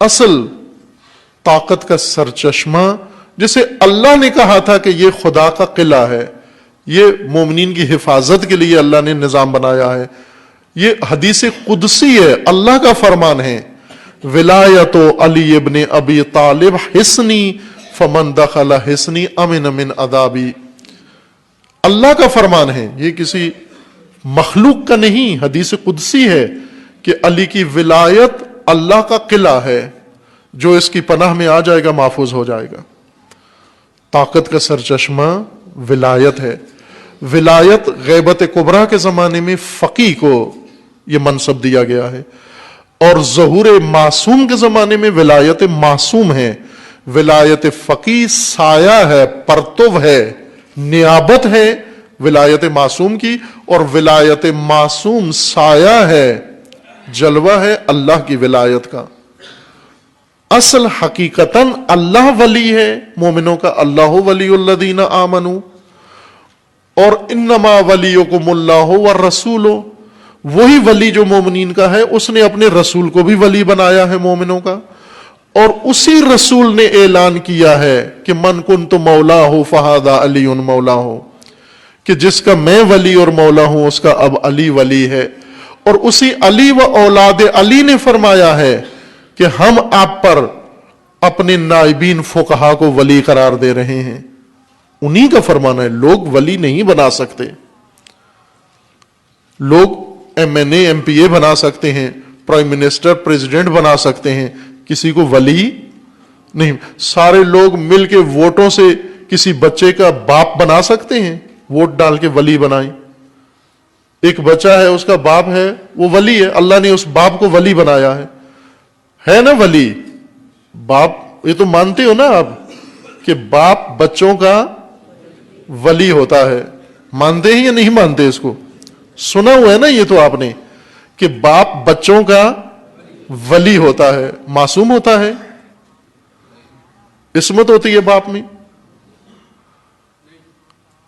اصل طاقت کا سرچشمہ، جسے اللہ نے کہا تھا کہ یہ خدا کا قلعہ ہے، یہ مومنین کی حفاظت کے لیے اللہ نے نظام بنایا ہے، یہ حدیث قدسی ہے، اللہ کا فرمان ہے، ولایت علی ابن ابی طالب حصنی فمن دخل حصنی امن من عذابی، اللہ کا فرمان ہے، یہ کسی مخلوق کا نہیں، حدیث قدسی ہے کہ علی کی ولایت اللہ کا قلعہ ہے، جو اس کی پناہ میں آ جائے گا محفوظ ہو جائے گا۔ طاقت کا سرچشمہ ولایت ہے۔ ولایت غیبت کبریٰ کے زمانے میں فقیہ کو یہ منصب دیا گیا ہے، اور ظہور معصوم کے زمانے میں ولایت معصوم ہے۔ ولایت فقیہ سایہ ہے، پرتو ہے، نیابت ہے ولایت معصوم کی، اور ولایت معصوم سایہ ہے، جلوہ ہے اللہ کی ولایت کا۔ اصل حقیقتاً اللہ ولی ہے مومنوں کا، اللہ ولی الذین آمنوا، اور انما ولیکم اللہ والرسول، وہی ولی جو مومنین کا ہے، اس نے اپنے رسول کو بھی ولی بنایا ہے مومنوں کا، اور اسی رسول نے اعلان کیا ہے کہ من کنت مولاہ فہذا علی مولاہ، کہ جس کا میں ولی اور مولا ہوں اس کا اب علی ولی ہے۔ اور اسی علی و اولاد علی نے فرمایا ہے کہ ہم آپ پر اپنے نائبین فقہا کو ولی قرار دے رہے ہیں، انہی کا فرمانا ہے، لوگ ولی نہیں بنا سکتے۔ لوگ M N A M P A بنا سکتے ہیں، پرائم منسٹر پریزیڈنٹ بنا سکتے ہیں، کسی کو ولی نہیں۔ سارے لوگ مل کے ووٹوں سے کسی بچے کا باپ بنا سکتے ہیں، ووٹ ڈال کے ولی بنائیں۔ ایک بچہ ہے، اس کا باپ ہے، وہ ولی ہے، اللہ نے اس باپ کو ولی بنایا ہے نا ولی؟ باپ، یہ تو مانتے ہو نا آپ کہ باپ بچوں کا ولی ہوتا ہے، مانتے ہیں یا نہیں مانتے؟ اس کو سنا ہوا ہے نا یہ تو آپ نے، کہ باپ بچوں کا ولی ہوتا ہے، معصوم ہوتا ہے، عصمت ہوتی ہے باپ میں؟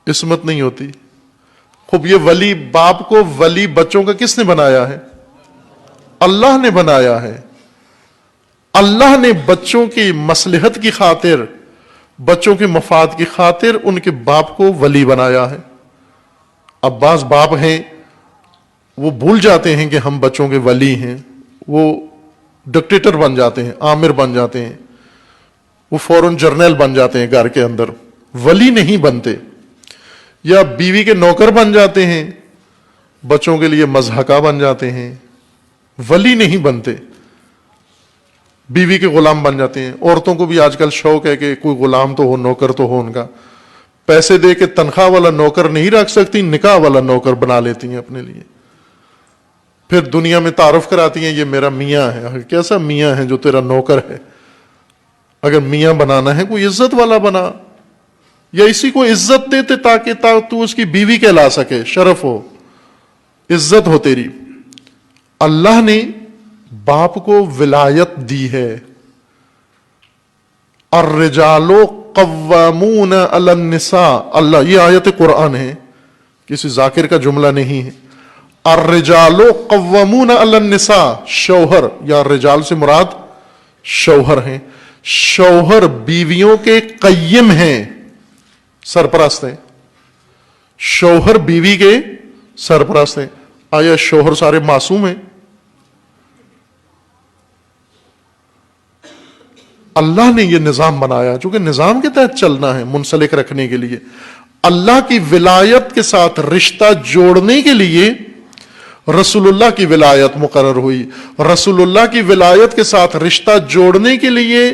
عصمت نہیں ہوتی۔ خوب یہ ولی، باپ کو ولی بچوں کا کس نے بنایا ہے؟ اللہ نے بنایا ہے۔ اللہ نے بچوں کی مصلحت کی خاطر، بچوں کے مفاد کی خاطر ان کے باپ کو ولی بنایا ہے۔ اب بعض باپ ہیں وہ بھول جاتے ہیں کہ ہم بچوں کے ولی ہیں، وہ ڈکٹیٹر بن جاتے ہیں، آمر بن جاتے ہیں، وہ فوراً جرنیل بن جاتے ہیں گھر کے اندر، ولی نہیں بنتے۔ یا بیوی کے نوکر بن جاتے ہیں، بچوں کے لیے مضحکہ بن جاتے ہیں، ولی نہیں بنتے، بیوی کے غلام بن جاتے ہیں۔ عورتوں کو بھی آج کل شوق ہے کہ کوئی غلام تو ہو، نوکر تو ہو ان کا، پیسے دے کے تنخواہ والا نوکر نہیں رکھ سکتی، نکاح والا نوکر بنا لیتی ہیں اپنے لیے، پھر دنیا میں تعارف کراتی ہیں یہ میرا میاں ہے۔ کیسا میاں ہے جو تیرا نوکر ہے؟ اگر میاں بنانا ہے کوئی عزت والا بنا، یا اسی کو عزت دیتے تاکہ تو اس کی بیوی کہلا سکے، شرف ہو، عزت ہو تیری۔ اللہ نے باپ کو ولایت دی ہے۔ الرجال قوامون علی النساء، اللہ، یہ آیت قرآن ہے، کسی ذاکر کا جملہ نہیں ہے۔ الرجال قوامون علی النساء، شوہر، یا رجال سے مراد شوہر ہیں، شوہر بیویوں کے قیم ہیں، سرپرست ہیں، شوہر بیوی کے سرپرست ہیں۔ آیا شوہر سارے معصوم ہیں؟ اللہ نے یہ نظام بنایا، چونکہ نظام کے تحت چلنا ہے، منسلک رکھنے کے لیے۔ اللہ کی ولایت کے ساتھ رشتہ جوڑنے کے لیے رسول اللہ کی ولایت مقرر ہوئی، رسول اللہ کی ولایت کے ساتھ رشتہ جوڑنے کے لیے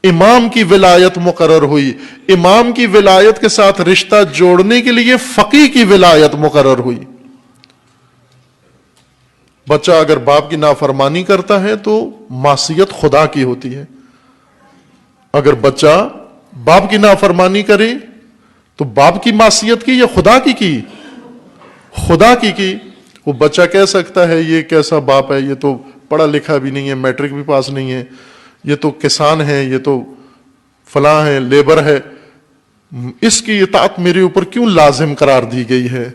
امام کی ولایت مقرر ہوئی، امام کی ولایت کے ساتھ رشتہ جوڑنے کے لیے فقیہ کی ولایت مقرر ہوئی۔ بچہ اگر باپ کی نافرمانی کرتا ہے تو معصیت خدا کی ہوتی ہے، اگر بچہ باپ کی نافرمانی کرے تو باپ کی معصیت کی یا خدا کی؟ خدا کی۔ وہ بچہ کہہ سکتا ہے یہ کیسا باپ ہے، یہ تو پڑھا لکھا بھی نہیں ہے، میٹرک بھی پاس نہیں ہے، یہ تو کسان ہے، یہ تو فلاں ہے، لیبر ہے، اس کی اطاعت میرے اوپر کیوں لازم قرار دی گئی ہے؟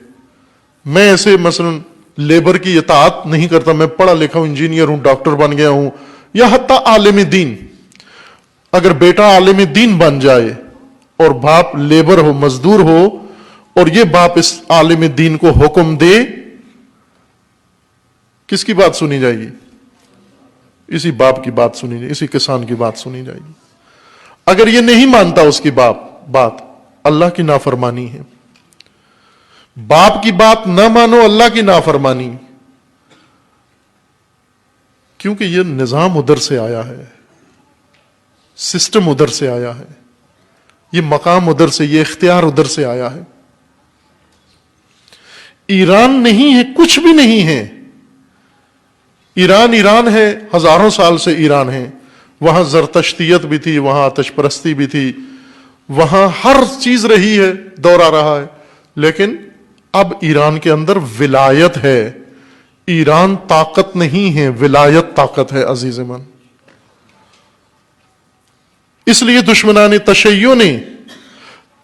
میں ایسے مثلا لیبر کی اطاعت نہیں کرتا، میں پڑھا لکھا ہوں، انجینئر ہوں، ڈاکٹر بن گیا ہوں، یا حتی عالم دین، اگر بیٹا عالم دین بن جائے اور باپ لیبر ہو، مزدور ہو، اور یہ باپ اس عالم دین کو حکم دے، کس کی بات سنی جائے گی؟ اسی باپ کی بات سنی جائے گی، اسی کسان کی بات سنی جائے گی۔ اگر یہ نہیں مانتا اس کی بات، اللہ کی نافرمانی ہے۔ باپ کی بات نہ مانو، اللہ کی نافرمانی، کیونکہ یہ نظام ادھر سے آیا ہے، سسٹم ادھر سے آیا ہے، یہ مقام ادھر سے، یہ اختیار ادھر سے آیا ہے۔ ایران نہیں ہے، کچھ بھی نہیں ہے۔ ایران ہے، ہزاروں سال سے ایران ہے، وہاں زرتشتیت بھی تھی، وہاں آتش پرستی بھی تھی، وہاں ہر چیز رہی ہے، دور آ رہا ہے، لیکن اب ایران کے اندر ولایت ہے۔ ایران طاقت نہیں ہے، ولایت طاقت ہے عزیز من۔ اس لیے دشمنان تشیع نے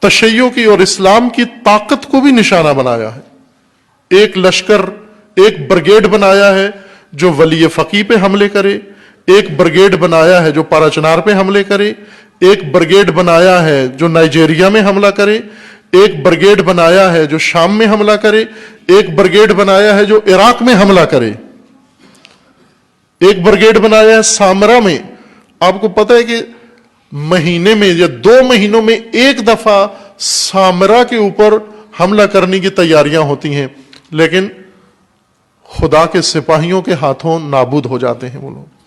تشیع کی اور اسلام کی طاقت کو بھی نشانہ بنایا ہے۔ ایک لشکر، ایک بریگیڈ بنایا ہے جو ولی فقیہ پہ حملے کرے، ایک بریگیڈ بنایا ہے جو پاراچنار پہ حملے کرے، ایک بریگیڈ بنایا ہے جو نائجیریا میں حملہ کرے، ایک بریگیڈ بنایا ہے جو شام میں حملہ کرے، ایک بریگیڈ بنایا ہے جو عراق میں حملہ کرے، ایک بریگیڈ بنایا ہے سامرا میں۔ آپ کو پتہ ہے کہ مہینے میں یا 2 مہینوں میں ایک دفعہ سامرا کے اوپر حملہ کرنے کی تیاریاں ہوتی ہیں، لیکن خدا کے سپاہیوں کے ہاتھوں نابود ہو جاتے ہیں وہ لوگ۔